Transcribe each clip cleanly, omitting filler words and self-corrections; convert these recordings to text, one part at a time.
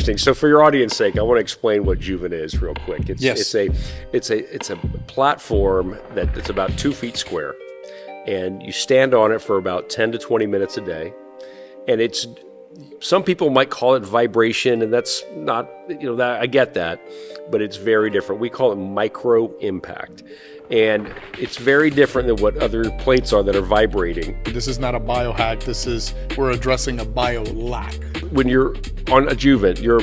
So for your audience sake, I want to explain what Juvent is real quick. It's a platform that's about 2 feet square, and you stand on it for about 10 to 20 minutes a day. And some people might call it vibration, and that's not, I get that, but it's very different. We call it micro impact. And it's very different than what other plates are that are vibrating. This is not a biohack. We're addressing a bio lack. When you're on a Juvent, your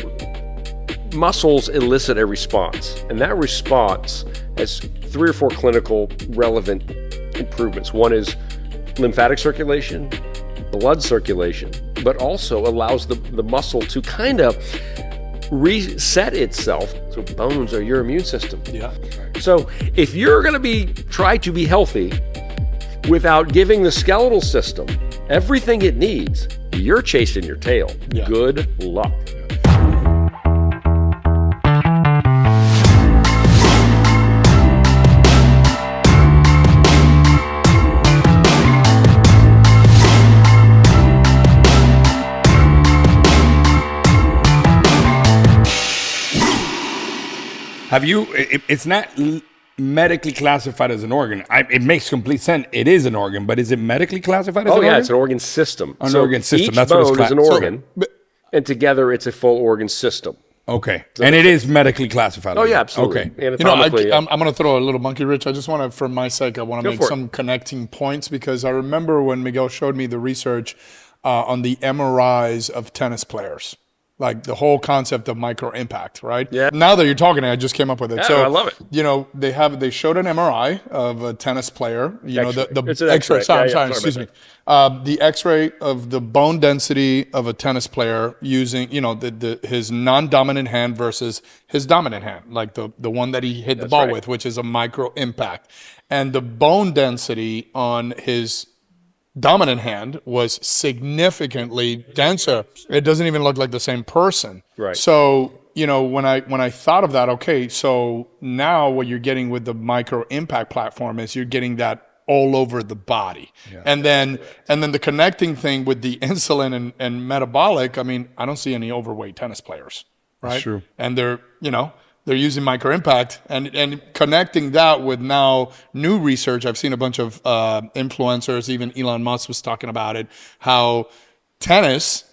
muscles elicit a response. And that response has 3 or 4 clinical relevant improvements. One is lymphatic circulation, blood circulation, but also allows the muscle to kind of reset itself. So bones are your immune system. Yeah. So if you're going to try to be healthy without giving the skeletal system everything it needs, you're chasing your tail. Yeah. Good luck. It's not medically classified as an organ. It makes complete sense. It is an organ, but is it medically classified as an organ? Oh yeah, it's an organ system. Organ system. That's what it's classified. Each bone is an organ, and together it's a full organ system. Okay, and it is medically classified. Oh yeah, absolutely. Okay. I'm going to throw a little monkey wrench. I just want to, for my sake, I want to make some connecting points, because I remember when Miguel showed me the research on the MRIs of tennis players. Like the whole concept of micro impact, right? Yeah. Now that you're talking, I just came up with it. Yeah, so I love it. They showed an MRI of a tennis player. It's an X-ray. X-ray. Sorry, excuse me. The X-ray of the bone density of a tennis player using, his non-dominant hand versus his dominant hand, like the one that he hit the ball with, which is a micro impact, and the bone density on his dominant hand was significantly denser. It doesn't even look like the same person. Right. So, when I thought of that, okay, so now what you're getting with the micro impact platform is you're getting that all over the body. Yeah. And then the connecting thing with the insulin and metabolic, I don't see any overweight tennis players, right? That's true. And they're using micro impact and connecting that with now new research. I've seen a bunch of influencers, even Elon Musk was talking about it, how tennis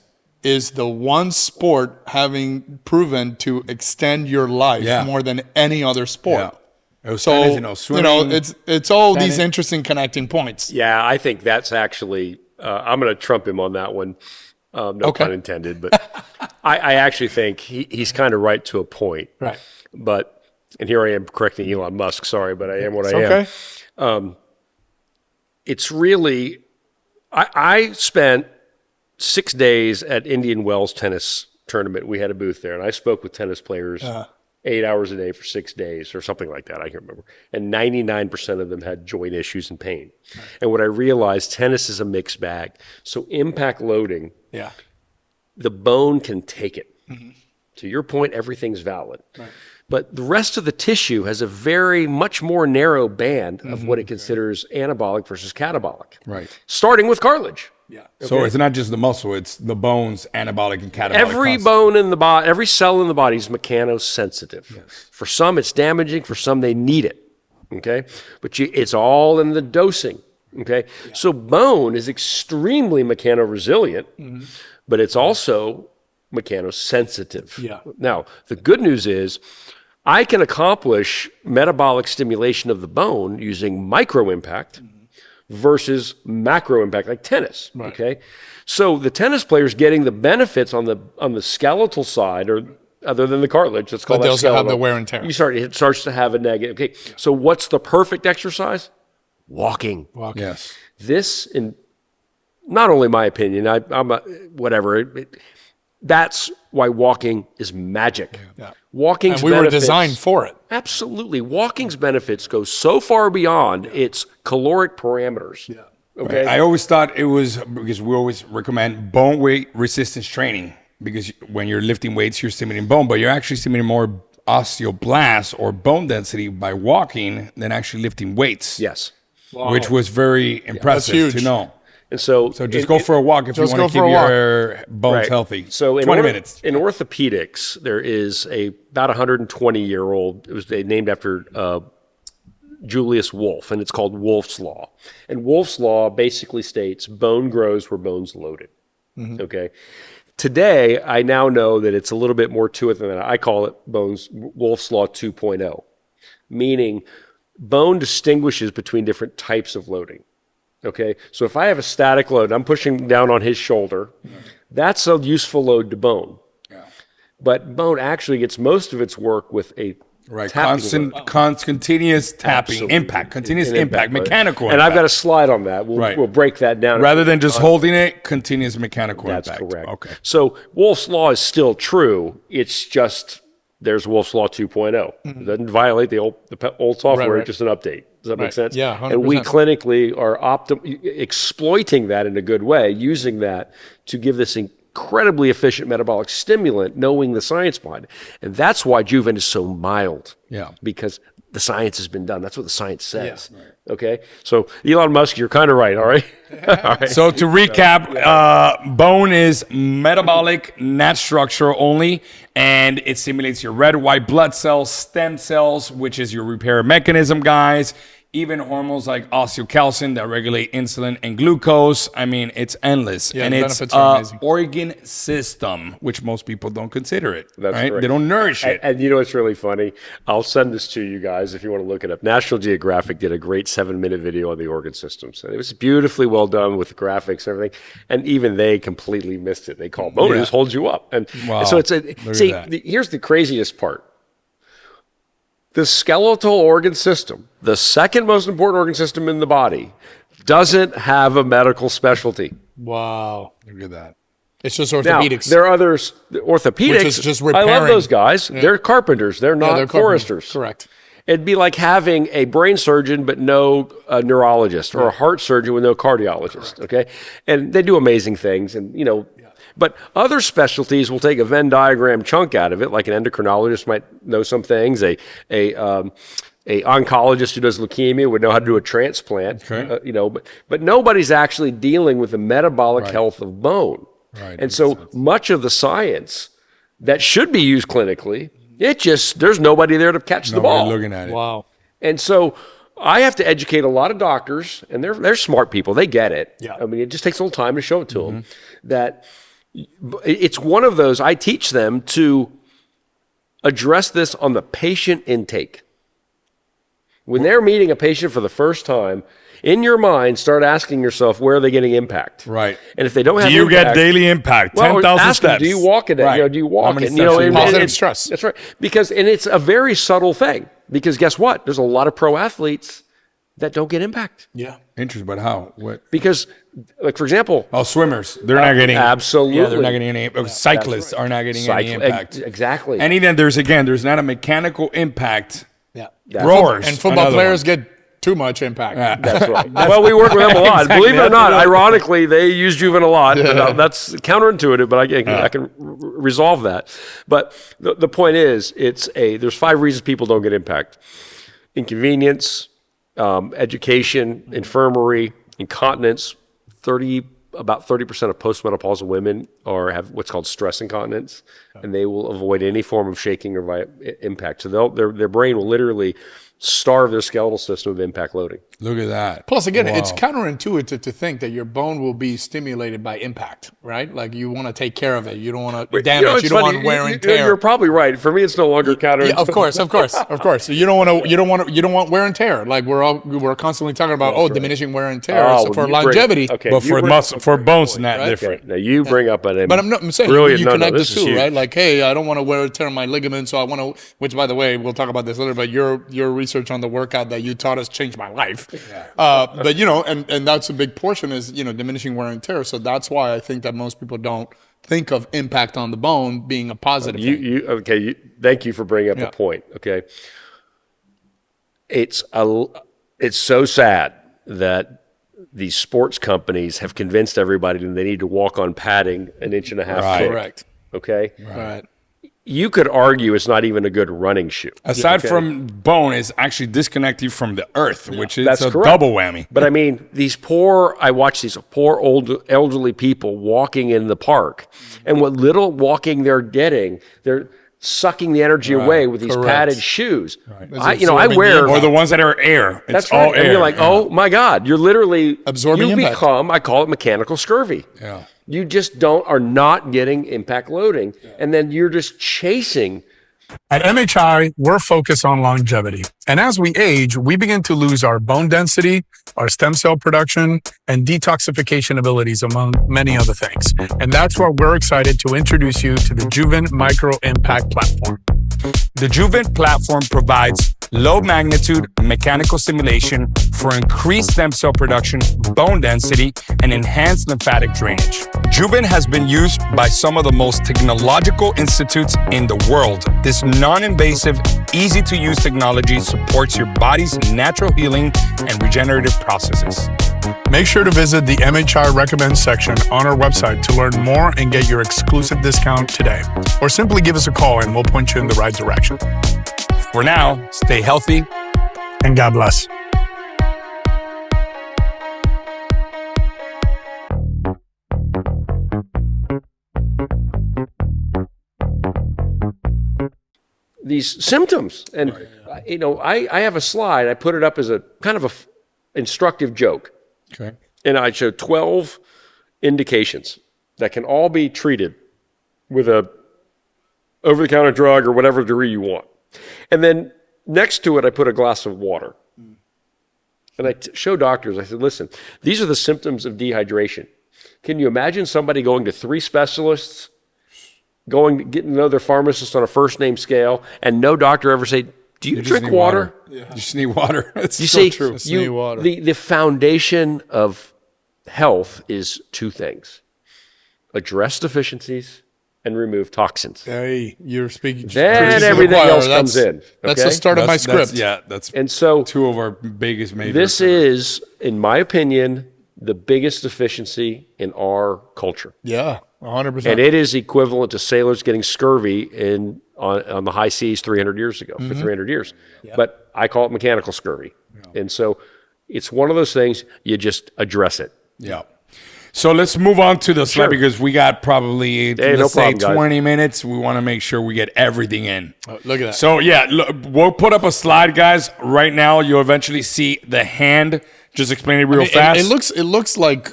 is the one sport having proven to extend your life more than any other sport. Yeah. So, swimming, it's all these interesting connecting points. Yeah, I think that's actually, I'm going to trump him on that one. No pun intended, but I actually think he's kind of right to a point. Right. But, and here I am correcting Elon Musk, sorry, but I am what I am. It's really, I spent 6 days at Indian Wells tennis tournament. We had a booth there, and I spoke with tennis players 8 hours a day for 6 days or something like that, I can't remember. And 99% of them had joint issues and pain. Right. And what I realized, tennis is a mixed bag. So impact loading, the bone can take it. Mm-hmm. To your point, everything's valid. Right. But the rest of the tissue has a much more narrow band of what it considers anabolic versus catabolic. Right. Starting with cartilage. Yeah. Okay. So it's not just the muscle, it's the bones, anabolic and catabolic. Every bone in the body, every cell in the body is mechanosensitive. Yes. For some, it's damaging. For some, they need it. Okay. But it's all in the dosing. Okay. Yeah. So bone is extremely mechanoresilient, but it's also mechanosensitive. Yeah. Now, the good news is I can accomplish metabolic stimulation of the bone using micro impact versus macro impact, like tennis. Right. Okay. So the tennis player's getting the benefits on the skeletal side, or other than the cartilage. Let's call that skeletal. But they also have the wear and tear. It starts to have a negative. Okay. Yeah. So what's the perfect exercise? Walking. Yes. This, in not only my opinion, I'm whatever. That's why walking is magic. Yeah. Walking's and we were designed for it. Absolutely. Walking's benefits go so far beyond its caloric parameters. Yeah. Okay. Right. I always thought it was, because we always recommend bone weight resistance training, because when you're lifting weights, you're stimulating bone, but you're actually stimulating more osteoblast or bone density by walking than actually lifting weights. Yes. Wow. Which was very impressive to know. And so just go for a walk if you want to keep your bones healthy. So 20 minutes. In orthopedics, there is about 120-year-old, it was named after Julius Wolff, and it's called Wolff's Law. And Wolff's Law basically states bone grows where bone's loaded. Okay. Today, I now know that it's a little bit more to it than that. I call it Wolff's Law 2.0, meaning bone distinguishes between different types of loading. Okay, so if I have a static load, I'm pushing down on his shoulder, that's a useful load to bone. Yeah. But bone actually gets most of its work with a continuous tapping, impact, continuous impact, mechanical impact. And I've got a slide on that. We'll break that down. Rather than just holding it, continuous mechanical impact. That's correct. Okay. So Wolff's Law is still true. It's just there's Wolff's Law 2.0. It doesn't violate the old software, it's just an update. Does that make sense? Yeah, 100%. And we clinically are exploiting that in a good way, using that to give this incredibly efficient metabolic stimulant, knowing the science behind it. And that's why Juvent is so mild. Yeah. Because the science has been done. That's what the science says. Yeah. Okay? So Elon Musk, you're kind of right, all right? All right. So to recap, bone is metabolic, not structural only, and it stimulates your red, white blood cells, stem cells, which is your repair mechanism, guys. Even hormones like osteocalcin that regulate insulin and glucose. I mean, it's endless. Yeah, and it's an organ system, which most people don't consider it. That's right. They don't nourish it. And you know what's really funny? I'll send this to you guys if you want to look it up. National Geographic did a great 7-minute video on the organ systems. And it was beautifully well done with the graphics and everything. And even they completely missed it. They call bone just holds you up. And so here's the craziest part. The skeletal organ system, the second most important organ system in the body, doesn't have a medical specialty. Wow. Look at that. It's just orthopedics. Now, there are others, orthopedics. Which is just repairing. I love those guys. Yeah. They're carpenters. They're not foresters. Correct. It'd be like having a brain surgeon but no neurologist, or a heart surgeon with no cardiologist. Correct. Okay? And they do amazing things. And, you know, but other specialties will take a Venn diagram chunk out of it, like an endocrinologist might know some things. A oncologist who does leukemia would know how to do a transplant. Okay. You know, but nobody's actually dealing with the metabolic health of bone. Right. And so much of the science that should be used clinically, there's nobody there to catch the ball. Looking at it. Wow. And so I have to educate a lot of doctors, and they're smart people. They get it. Yeah. I mean, it just takes a little time to show it to them that it's one of those. I teach them to address this on the patient intake. When they're meeting a patient for the first time, in your mind, start asking yourself, where are they getting impact? Right. And if they don't have impact, do you get daily impact? 10,000 steps. Do you walk it? Right. Do you walk it? Positive stress. That's right. And it's a very subtle thing. Because guess what? There's a lot of pro athletes that don't get impact. Yeah. Interesting, but how? What? Because, like, for example... swimmers. They're not getting... Absolutely. Yeah, they're not getting any... Cyclists are not getting any impact. Exactly. And even there's not a mechanical impact. Yeah. Rowers. And football players get too much impact. Yeah. That's right. Well, we work with them a lot. Exactly. Believe it or not, ironically, they use Juvent a lot. Yeah. But that's counterintuitive, but I can resolve that. But the point is, there's 5 reasons people don't get impact. Inconvenience, education, infirmary, incontinence. About 30% of postmenopausal women have what's called stress incontinence, and they will avoid any form of shaking or impact. So their brain will literally starve their skeletal system of impact loading. Look at that. Plus, again, it's counterintuitive to think that your bone will be stimulated by impact, right? Like, you want to take care of it. You don't want to damage. You don't want wear and tear. You're probably right. For me, it's no longer counterintuitive. Yeah, of course. You don't want wear and tear. Like, we're constantly talking about diminising wear and tear for longevity. But for bones, not different. Okay. Now you bring up an but I'm saying you connect the two, right? Like, hey, I don't want to wear and tear my ligaments, so I want to. Which, by the way, we'll talk about this later. But your research on the workout that you taught us changed my life. Yeah. But and that's a big portion is diminishing wear and tear. So that's why I think that most people don't think of impact on the bone being a positive thing. Thank you for bringing up a point. Okay, it's so sad that these sports companies have convinced everybody that they need to walk on padding 1.5 inches. Right. Correct. Okay. Right. you could argue it's not even a good running shoe. Aside from bone, is actually disconnecting from the earth, which is That's a correct. double whammy. But I mean, I watch these poor elderly people walking in the park, and what little walking they're getting, they're sucking the energy away with these padded shoes. I wear, Or the ones that are air. It's that's all right. air. And you're like, oh my God, you're literally Absorbing you impact. become, I call it mechanical scurvy. Yeah. You just are not getting impact loading. And then you're just chasing. At MHI, we're focused on longevity. And as we age, we begin to lose our bone density, our stem cell production, and detoxification abilities, among many other things. And that's why we're excited to introduce you to the Juvent Micro Impact Platform. The Juvent platform provides low magnitude mechanical stimulation for increased stem cell production, bone density, and enhanced lymphatic drainage. Juvent has been used by some of the most technological institutes in the world. This non-invasive, easy-to-use technology supports your body's natural healing and regenerative processes. Make sure to visit the MHI Recommend section on our website to learn more and get your exclusive discount today. Or simply give us a call and we'll point you in the right direction. For now, stay healthy. And God bless. These symptoms. And, I have a slide. I put it up as a kind of a instructive joke. Okay. And I show 12 indications that can all be treated with a over-the-counter drug or whatever degree you want. And then next to it, I put a glass of water. And I show doctors, I said, listen, these are the symptoms of dehydration. Can you imagine somebody going to 3 specialists, getting to know their pharmacist on a first name scale, and no doctor ever say, do you drink water? You just need water. It's You so see, true. need water. The foundation of health is 2 things: address deficiencies and remove toxins. Hey, you're speaking. Then preaching to the everything choir. else comes in. That's okay? the start of my script. That's And so 2 of our biggest major. this is, in my opinion, the biggest deficiency in our culture. Yeah, 100%. And it is equivalent to sailors getting scurvy on the high seas 300 years ago, for 300 years. But I call it mechanical scurvy. And so it's one of those things, you just address it. Yeah. So let's move on to the slide Sure. because we got probably, Hey, no let's say, problem, guys. 20 minutes. We want to make sure we get everything in. Look at that. So, yeah, look, we'll put up a slide, guys. Right now, you'll eventually see the hand. Just explain it real fast. It looks like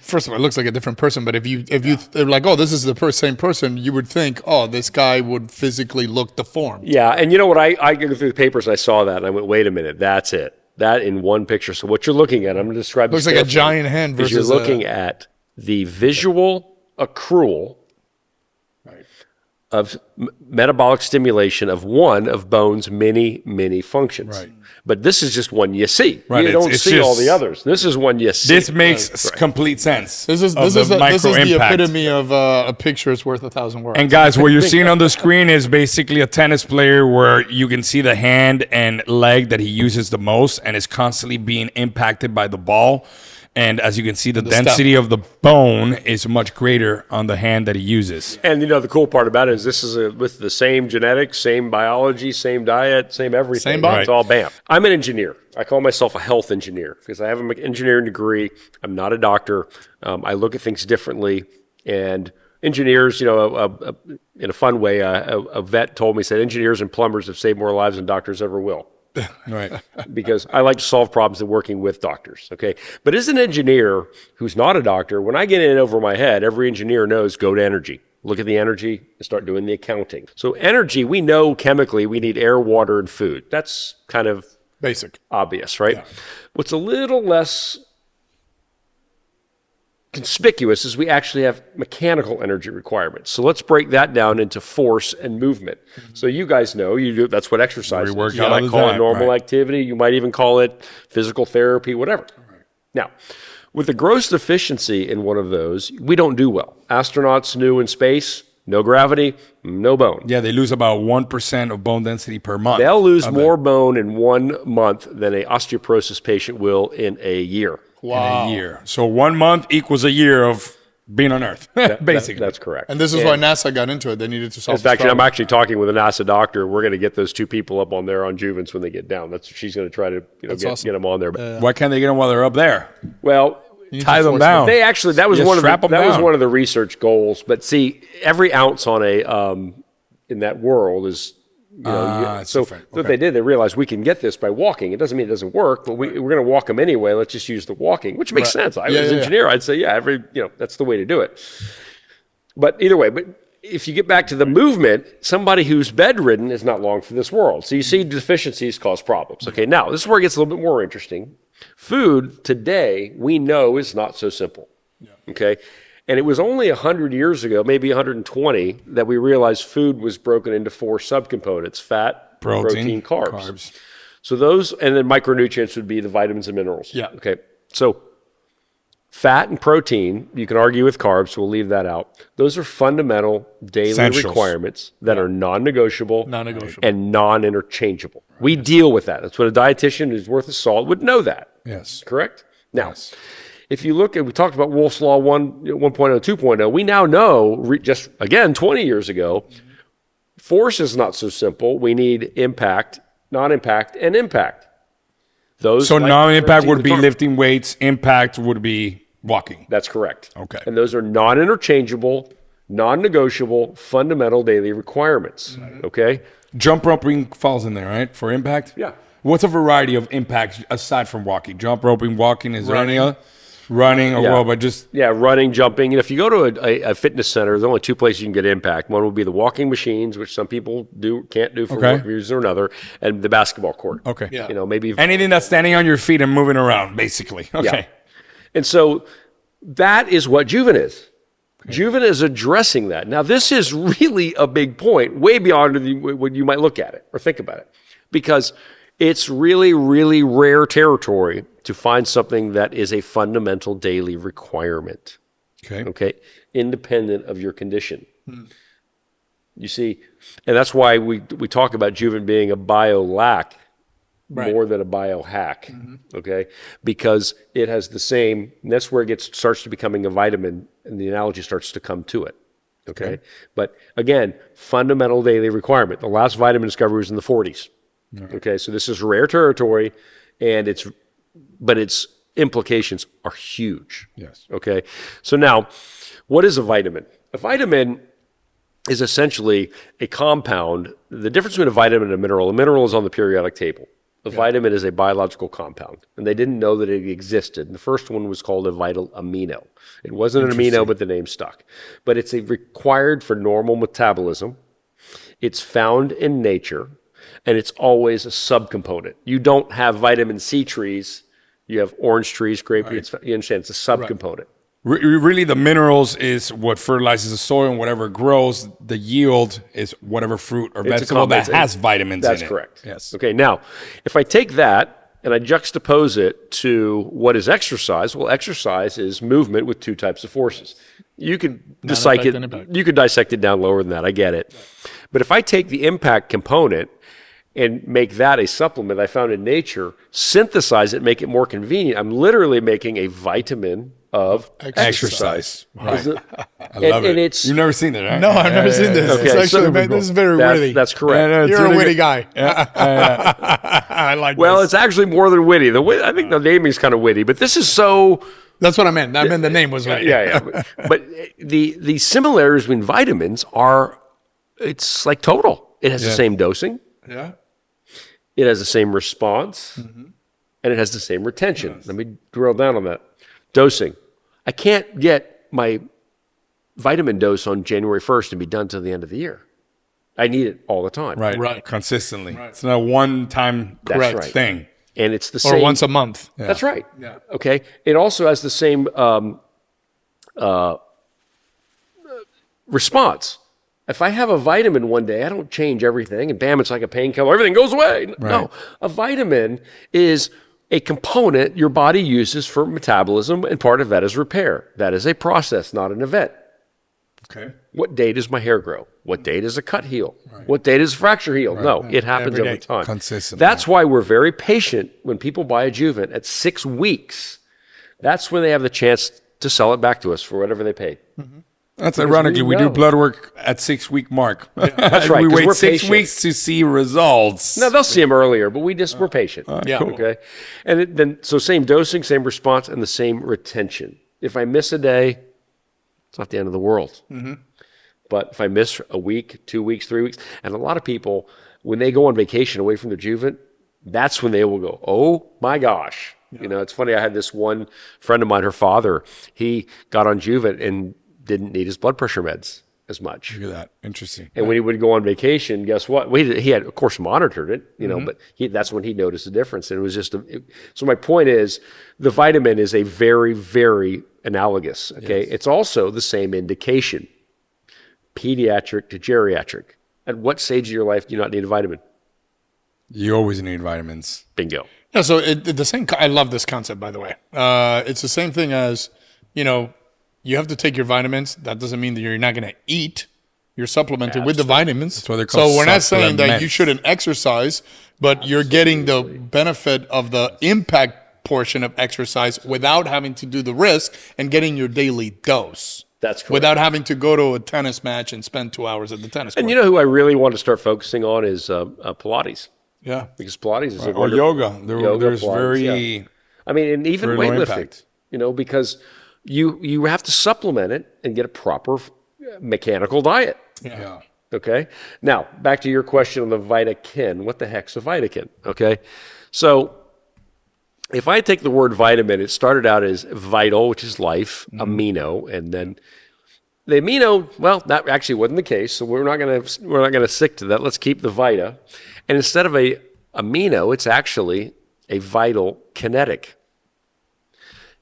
first of all, it looks like a different person. But if you they're like, oh, this is the same person, you would think, oh, this guy would physically look deformed. Yeah, and you know what? I go through the papers and I saw that and I went, wait a minute, that's it. That in one picture. So what you're looking at, I'm going to describe Looks this like a carefully, giant hand is versus you're looking at the visual accrual of metabolic stimulation of one of bone's many functions. Right. But this is just one you see. Right, You it's- don't it's see all just- the others. This is one you see. This makes complete sense. This is the epitome of a picture is worth 1,000 words. And guys, what you're seeing on the screen is basically a tennis player where you can see the hand and leg that he uses the most and is constantly being impacted by the ball. And as you can see, the density of the bone is much greater on the hand that he uses. And the cool part about it is this is with the same genetics, same biology, same diet, same everything. Same body. It's all BAM. I'm an engineer. I call myself a health engineer because I have an engineering degree. I'm not a doctor. I look at things differently. And engineers, in a fun way, a vet told me, said, engineers and plumbers have saved more lives than doctors ever will. Right. Because I like to solve problems and working with doctors, okay? But as an engineer who's not a doctor, when I get in over my head, every engineer knows go to energy. Look at the energy and start doing the accounting. So energy, we know chemically we need air, water, and food. That's kind of basic, obvious, right? Yeah. What's a little less conspicuous is we actually have mechanical energy requirements. So let's break that down into force and movement. So you guys know that's what exercise is. work You out might all the call it time, normal right. activity. You might even call it physical therapy, whatever. Now, with a gross deficiency in one of those, we don't do well. Astronauts new in space, no gravity, no bone. Yeah, they lose about 1% of bone density per month. They'll lose more bone in 1 month than an osteoporosis patient will in a year. In a year. So 1 month equals a year of being on Earth, basically. That's correct. And this is why NASA got into it. They needed to solve In fact, this problem. I'm actually talking with a NASA doctor. We're going to get those two people up on there on Juvence when they get down. She's going to try to get them on there. But, Why can't they get them while they're up there? well, Tie them down. they actually that was Just one of strap the, 'em that was down. one of the research goals. But see, every ounce on a in that world is. It's So different. what they did, they realized we can get this by walking. It doesn't mean it doesn't work, but we're going to walk them anyway. Let's just use the walking, which makes sense. I was an engineer. I'd say, that's the way to do it. But either way, but if you get back to the movement, somebody who's bedridden is not long for this world. So you see deficiencies cause problems. Okay, now this is where it gets a little bit more interesting. Food today, we know, is not so simple. Okay. And it was only 100 years ago, maybe 120, that we realized food was broken into 4 subcomponents: fat, protein, carbs. So those, and then micronutrients would be the vitamins and minerals. Yeah. Okay. So fat and protein, you can argue with carbs, so we'll leave that out. Those are fundamental daily Essentials. requirements that are non-negotiable, Non-negotiable. and non-interchangeable. We deal with that. That's what a dietitian who's worth his salt would know that. Yes. Correct? Now, if you look at, we talked about Wolff's Law 1.0, 2.0, we now know, just again, 20 years ago, force is not so simple. We need impact, non-impact, and impact. Those So like non-impact would be protein- lifting weights. Impact would be walking. That's correct. Okay. And those are non-interchangeable, non-negotiable, fundamental daily requirements. Okay? Jump roping falls in there, right? For impact? Yeah. What's a variety of impacts aside from walking? Jump roping, walking, is there any other? Running, or well, but just Yeah, running, jumping. And if you go to a fitness center, there's only 2 places you can get impact. One will be the walking machines, which some people can't do for one reason or another, and the basketball court. okay. Yeah. Maybe Anything that's standing on your feet and moving around, basically. Okay. And so that is what Juvent is. Juvent is addressing that. Now, this is really a big point, way beyond what you might look at it or think about it, because it's really, really rare territory to find something that is a fundamental daily requirement. Okay, independent of your condition. You see, and that's why we talk about Juvent being a bio-lack more than a biohack. Okay, because it has the same. And that's where it starts to becoming a vitamin, and the analogy starts to come to it. Okay, but again, fundamental daily requirement. The last vitamin discovery was in the 40s. Okay, so this is rare territory, and its implications are huge. Yes. Okay, so now, what is a vitamin? A vitamin is essentially a compound. The difference between a vitamin and a mineral is on the periodic table. A vitamin is a biological compound, and they didn't know that it existed. The first one was called a vital amino. It wasn't an amino, but the name stuck. But it's required for normal metabolism. It's found in nature. And it's always a subcomponent. You don't have vitamin C trees. You have orange trees, grape trees. You understand? It's a subcomponent. Really, the minerals is what fertilizes the soil, and whatever grows, the yield is whatever fruit or vegetable that has vitamins in it. That's correct. Yes. Okay, now, if I take that and I juxtapose it to what is exercise, well, exercise is movement with 2 types of forces. You could dissect it down lower than that. I get it. But if I take the impact component and make that a supplement I found in nature, synthesize it, make it more convenient, I'm literally making a vitamin of exercise. Right. I love it. It's, you've never seen that, right? No, I've never seen this. Okay, It's actually, this is very witty. That's correct. You're a witty guy. I like Well, this. it's actually more than witty. I think the naming is kind of witty, but this is so... That's what I meant. I meant the name was witty. Yeah. But the similarities between vitamins are, it's like total. It has the same dosing. Yeah. It has the same response, and it has the same retention. Let me drill down on that. Dosing. I can't get my vitamin dose on January 1st and be done till the end of the year. I need it all the time. Right. Consistently. Right. It's not a one-time thing. And it's the Or same. once a month. Yeah. That's right. Yeah. Okay. It also has the same response. If I have a vitamin one day, I don't change everything and bam, it's like a painkiller. Everything goes away. Right. No, a vitamin is a component your body uses for metabolism, and part of that is repair. That is a process, not an event. Okay. What day does my hair grow? What day does a cut heal? Right. What day does a fracture heal? Right. No, it happens every time. Consistently. That's why we're very patient when people buy a Juvent at 6 weeks. That's when they have the chance to sell it back to us for whatever they paid. That's ironically, we do blood work at 6-week mark. That's right. We 'Cause wait we're 6 patient. weeks to see results. No, they'll see them earlier, but we're patient. Yeah. Cool. Okay. And then, so same dosing, same response, and the same retention. If I miss a day, it's not the end of the world. But if I miss a week, 2 weeks, 3 weeks, and a lot of people, when they go on vacation away from their Juvent, that's when they will go, oh my gosh. You know, it's funny. I had this one friend of mine, her father, he got on Juvent and didn't need his blood pressure meds as much. Look at that. Interesting. And when he would go on vacation, guess what? He had, of course, monitored it, you know, but that's when he noticed the difference. And it was just, so my point is, the vitamin is a very, very analogous, okay? Yes. It's also the same indication, pediatric to geriatric. At what stage of your life do you not need a vitamin? You always need vitamins. Bingo. Yeah, so the same. I love this concept, by the way. It's the same thing as, you know, you have to take your vitamins. That doesn't mean that you're not going to eat. You're supplemented with the vitamins. That's why they're called So we're not saying that you supplements. shouldn't exercise, but you're getting the benefit of the impact portion of exercise without having to do the risk and getting your daily dose. That's correct. Without having to go to a tennis match and spend 2 hours at the tennis court. And you know who I really want to start focusing on is Pilates. Yeah. Because Pilates is a Or wonderful- yoga. Yoga, There's Pilates, very... yeah. I mean, and even very low weightlifting, impact. you know, because you have to supplement it and get a proper mechanical diet. Yeah. Okay. Now, back to your question on the Vitakin. What the heck's a Vitakin? Okay. So if I take the word vitamin, it started out as vital, which is life, amino, and then the amino, well, that actually wasn't the case. So we're not gonna stick to that. Let's keep the vita. And instead of a amino, it's actually a vital kinetic.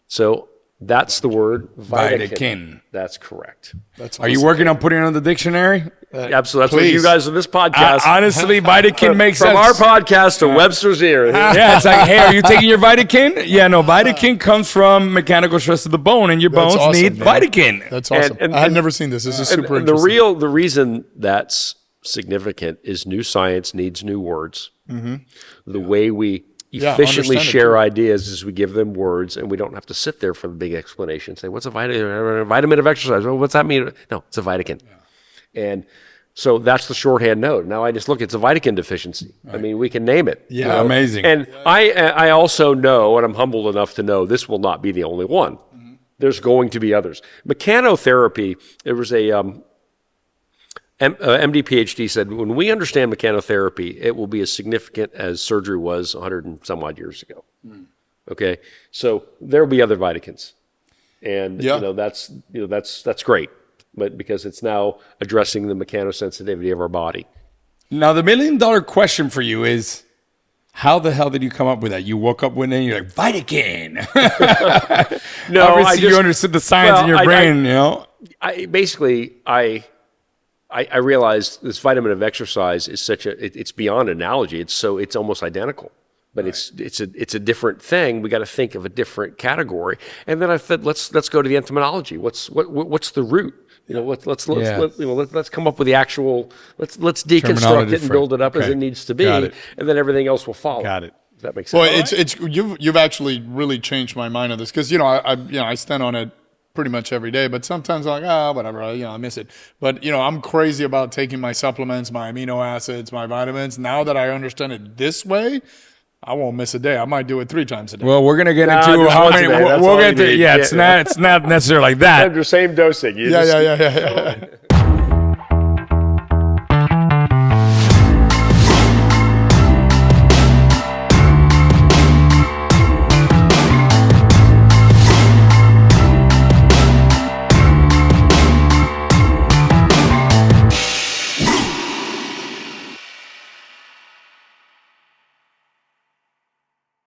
So that's the word Vitakin. Vitakin. That's correct. That's Are you working on putting it on the dictionary? Absolutely. That's what please. you guys on this podcast. Honestly, Vitakin makes from sense. our podcast to Webster's ear. Yeah, it's like, hey, are you taking your Vitakin? Yeah, no, Vitakin comes from mechanical stress of the bone, and your bones awesome, need man. Vitakin. That's awesome. And- I had never seen this. This is super And interesting. the reason that's significant is new science needs new words. The way we efficiently understand it share too. ideas is we give them words, and we don't have to sit there for the big explanation. Say, what's a vitamin of exercise? Well, what's that mean? No, it's a Vitakin. And so that's the shorthand note. Now I just look, it's a Vitakin deficiency. I mean, we can name it. Yeah, amazing. And I also know, and I'm humbled enough to know, this will not be the only one. There's going to be others. Mechanotherapy, there was a MD PhD said, when we understand mechanotherapy, it will be as significant as surgery was 100 and some odd years ago. Okay, so there will be other Vitakins, and Yeah. that's great, but because it's now addressing the mechanosensitivity of our body. Now, the $1 million question for you is, how the hell did you come up with that? You woke up one day and you're like, Vitakin. No, Obviously, you understood the science in your brain, you know? I realized this vitamin of exercise is it's beyond analogy. It's almost identical, but it's a different thing. We got to think of a different category. And then I said, let's go to the etymology. What's the root? You know, let's come up with the actual. Let's deconstruct Terminology it and for build it up as okay. it needs to be, Got it. and then everything else will follow. Got it. Does that make sense? Well, you've actually really changed my mind on this because I stand on it pretty much every day, but sometimes I'm like, whatever, I miss it. But I'm crazy about taking my supplements, my amino acids, my vitamins. Now that I understand it this way, I won't miss a day. I might do it 3 times a day. Well, we're going to get Nah, into just how once a many. day. That's We'll all get you into need. yeah, Yeah. it's not necessarily like that. the same dosing. yeah.